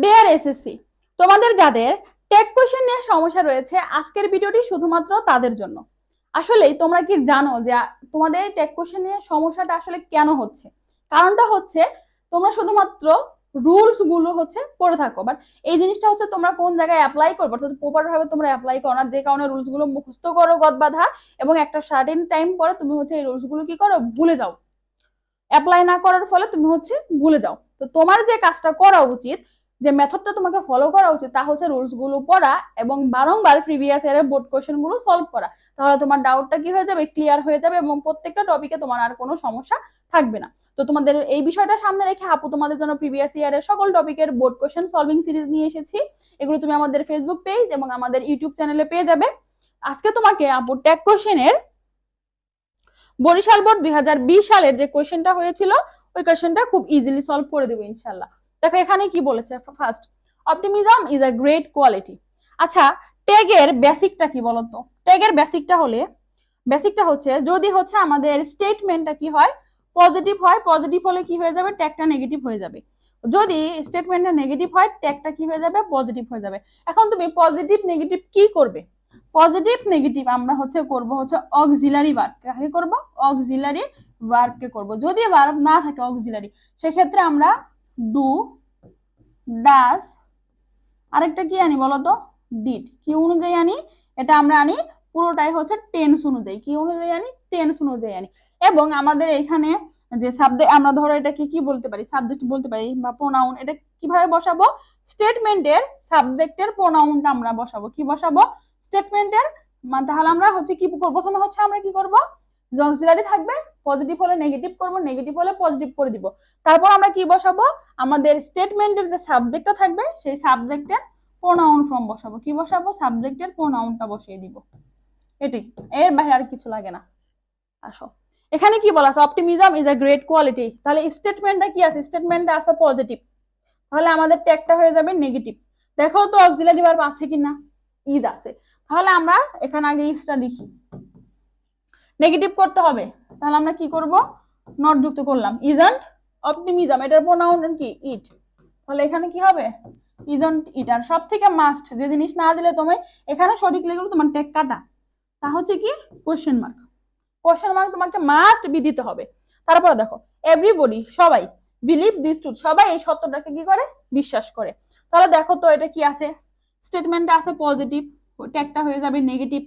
Deer SSC, তোমাদের যাদের take question নিয়ে সমস্যা রয়েছে আজকের ভিডিওটি শুধুমাত্র তাদের জন্য। আসলেই তোমরা কি জানো যে তোমাদের টেক কোশ্চেন নিয়ে সমস্যাটা আসলে কেন হচ্ছে? কারণটা হচ্ছে তোমরা শুধুমাত্র রুলস গুলো পড়ে থাকো, বাট এই জিনিসটা তোমরা কোন জায়গায় অ্যাপ্লাই করবে অর্থাৎ প্রপার ভাবে তোমরা অ্যাপ্লাই করো না, যে কারণে রুলস গুলো মুখস্থ করো গদ বাঁধা, এবং একটা সার্টেন টাইম পরে তুমি এই রুলস গুলো কি করো, ভুলে যাও। অ্যাপ্লাই না করার ফলে তুমি ভুলে যাও। তো তোমার যে কাজটা করা উচিত, যে মেথডটা তোমাকে ফলো করা উচিত, তা রুলস গুলো পড়া এবং বারংবার প্রিভিয়াস ইয়ারের বোর্ড কোশ্চেন গুলো সলভ করা। তাহলে তোমার ডাউটটা কি হয়ে যাবে, ক্লিয়ার হয়ে যাবে, এবং প্রত্যেকটা টপিকে তোমার আর কোনো সমস্যা থাকবে না। তো তোমাদের এই বিষয়টা সামনে রেখে আপু তোমাদের জন্য প্রিভিয়াস ইয়ারের সকল টপিকের বোর্ড কোশ্চেন সলভিং সিরিজ নিয়ে এসেছি। এগুলো তুমি আমাদের ফেসবুক পেজ এবং আমাদের ইউটিউব চ্যানেলে পেয়ে যাবে। আজকে তোমাকে আপু টেক কোশ্চেনের বরিশাল বোর্ড 2020 সালের যে কোশ্চেনটা হয়েছিল ওই কোশ্চেনটা খুব ইজিলি সলভ করে দেবো ইনশাল্লাহ। দেখো এখানে কি বলেছে, first, optimism is a great quality. আচ্ছা, ট্যাগের বেসিকটা কি বলতো? ট্যাগের বেসিকটা হচ্ছে যদি আমাদের স্টেটমেন্টটা কি হয়, পজিটিভ হয়, পজিটিভ হলে কি হয়ে যাবে, ট্যাগটা নেগেটিভ হয়ে যাবে। যদি স্টেটমেন্টটা নেগেটিভ হয়, ট্যাগটা কি হয়ে যাবে, পজিটিভ হয়ে যাবে। এখন তুমি পজিটিভ নেগেটিভ কি করবে? পজিটিভ নেগেটিভ আমরা করব অক্সিলারি ভার্ব। কাকে করব? অক্সিলারি ভার্বকে করব। যদি ভার্ব না থাকে অক্সিলারি, সেক্ষেত্রে আমরা ডু, ডাস, আরেকটা কি আনি বলতো, ডিড। কি অনুযায়ী আনি? এটা আমরা আনি পুরোটাই টেন্স অনুযায়ী। কি অনুযায়ী আনি? টেন্স অনুযায়ী আনি। এবং আমাদের এখানে যে সাবজেক্ট, আমরা ধরো এটাকে কি বলতে পারি, সাবজেক্ট বলতে পারি বা প্রোনাউন। এটা কিভাবে বসাবো? স্টেটমেন্টের সাবজেক্টের প্রোনাউনটা আমরা বসাবো। কি বসাবো? স্টেটমেন্টের। তাহলে আমরা কি করব? প্রথমে আমরা কি করব, যে অক্সিলারি থাকবে, পজিটিভ হলে নেগেটিভ করব, নেগেটিভ হলে পজিটিভ করে দিব। তারপর আমরা কি বসাবো? আমাদের স্টেটমেন্টের যে সাবজেক্টটা থাকবে সেই সাবজেক্টের প্রোনাউন ফর্ম বসাবো। কি বসাবো? সাবজেক্টের প্রোনাউনটা বসিয়ে দিব। এটাই, এর বাইরে আর কিছু লাগে না। আসো, এখানে কি বলা আছে? Optimism is a great quality. তাহলে স্টেটমেন্টটা কি আছে? স্টেটমেন্টটা আছে পজিটিভ, তাহলে আমাদের ট্যাগটা হয়ে যাবে নেগেটিভ। দেখো তো অক্সিলারি ভার্ব আছে কিনা, ইজ আছে। তাহলে আমরা এখানে আগে ইজটা লিখি, নেগেটিভ করতে হবে। তাহলে আমরা কি করব, নট যুক্ত করলাম, ইজন্ট অপটিমিজম, এটার প্রোনাউন কি, ইট। তাহলে এখানে কি হবে, ইজন্ট ইট। আর সব থেকে মাস্ট যে জিনিস না দিলে তুমি এখানে সঠিক লিখলে তোমার ট্যাগ কাটা, তা কি, কোশ্চেন মার্ক। কোশ্চেন মার্ক তোমাকে মাস্ট বি দিতে হবে। তারপরে দেখো, এভরিবডি, সবাই, বিলিভ দিস ট্রুথ, সবাই এই সত্যটাকে কি করে, বিশ্বাস করে। তাহলে দেখো তো এটা কি আছে, স্টেটমেন্টটা আছে পজিটিভ, ট্যাগটা হয়ে যাবে নেগেটিভ।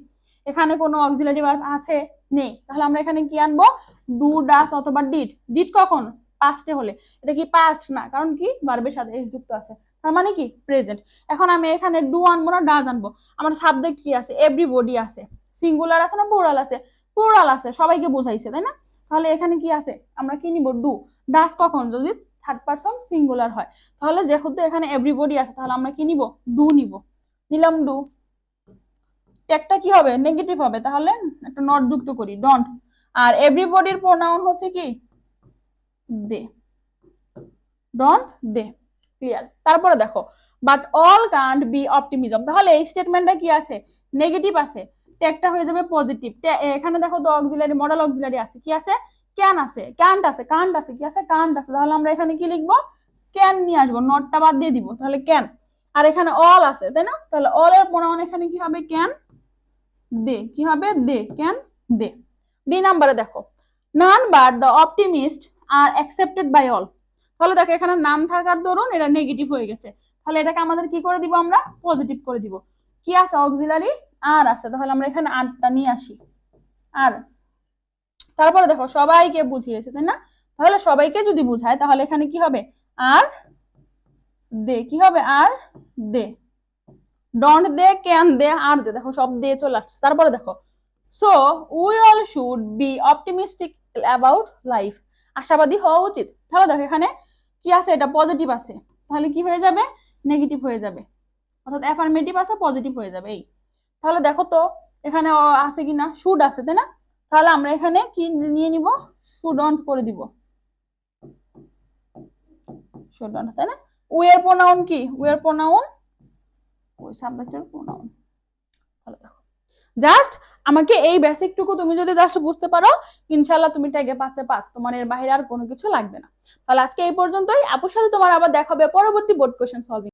এখানে কোনো অক্সিলারি ভার্ব আছে, নেই। তাহলে আমরা এখানে কি আনবো, ডু, ডাস অথবা ডিড। ডিড কখন? পাস্টে হলে। এটা কি পাস্ট না, কারণ কি ভার্বের সাথে এস যুক্ত আছে, তার মানে কি প্রেজেন্ট। এখন আমি এখানে ডু আনবো না ডাজ আনবো? আমার সাবজেক্ট কি আছে, এভরিবডি আছে। সিঙ্গুলার আছে না প্লুরাল আছে? প্লুরাল আছে, সবাইকে বোঝাইছে, তাই না? তাহলে এখানে কি আছে, আমরা কি নিব, ডু। ডাস কখন? যদি থার্ড পারসন সিঙ্গুলার হয়। তাহলে যেহেতু এখানে এভরিবডি আছে, তাহলে আমরা কি নিব, ডু নিব। নিলাম ডু, ট্যাগটা কি হবে, নেগেটিভ হবে। তাহলে একটা নট যুক্ত করি, ডন্ট। আর এভরিবডির প্রোনাউন কি, দে, ডন্ট, দে। ক্লিয়ার? তারপরে দেখো, but all can't be optimism. তাহলে এই স্টেটমেন্টটা কি আছে, নেগেটিভ আছে, ট্যাগটা হয়ে যাবে পজিটিভ। এখানে দেখো তো অক্সিলারি, মডেল অক্সিলারি আছে, কি আছে, ক্যান আছে, কান্ট আছে, কান্ট আছে, কি আছে, কান্ট আছে। তাহলে আমরা এখানে কি লিখবো, ক্যান নিয়ে আসবো, নটটা বাদ দিয়ে দিব, তাহলে ক্যান। আর এখানে অল আছে, তাই না? তাহলে অল এর প্রোনাউন এখানে কি হবে, ক্যান, দে। কি হবে, দে, ক্যান, দে। ডি নাম্বারে দেখো, none but the optimist are accepted by all. তাহলে দেখো এখানে নাম থাকার দরুন এটা নেগেটিভ হয়ে গেছে। তাহলে এটাকে আমাদের কি করে দিব, আমরা পজিটিভ করে দিব। কি আছে, অক্সিলারি আর আছে। তাহলে আমরা এখানে আরটা নিয়ে আসি, আর। তারপরে দেখো সবাইকে বুঝিয়েছে, তাই না? তাহলে সবাইকে যদি বুঝায় তাহলে এখানে কি হবে, আর দে। কি হবে, আর দে। ডন্ট দে, ক্যান দে, আর দে। দেখো সব দিয়ে চলে আসছে। তারপরে দেখো, so we all should be optimistic about life. আশাবাদী হওয়া উচিত। তাহলে দেখো এখানে কি আছে, এটা পজিটিভ আছে, তাহলে কি হয়ে যাবে, নেগেটিভ হয়ে যাবে। অর্থাৎ অ্যাফার্মেটিভ আছে, পজিটিভ হয়ে যাবে। এই, তাহলে দেখো তো এখানে আছে কিনা, শুড আছে, তাই না? তাহলে আমরা এখানে কি নিয়ে নিব, শুডন্ট করে দিব, শুডন্ট, তাই না? উই এর প্রোনাউন কি, উই এর প্রোনাউন, ওই সাবজেক্টের প্রোনাউন। তাহলে দেখো, জাস্ট আমাকে এই বেসিকটুকু তুমি যদি জাস্ট বুঝতে পারো, ইনশাআল্লাহ তুমি ট্যাগে পাচ্ছে পাস, তোমার এর বাইরে আর কোনো কিছু লাগবে না। তাহলে আজকে এই পর্যন্তই। আপুর সাথে তোমার আবার দেখা হবে পরবর্তী বোর্ড কোশ্চেন সলভিং।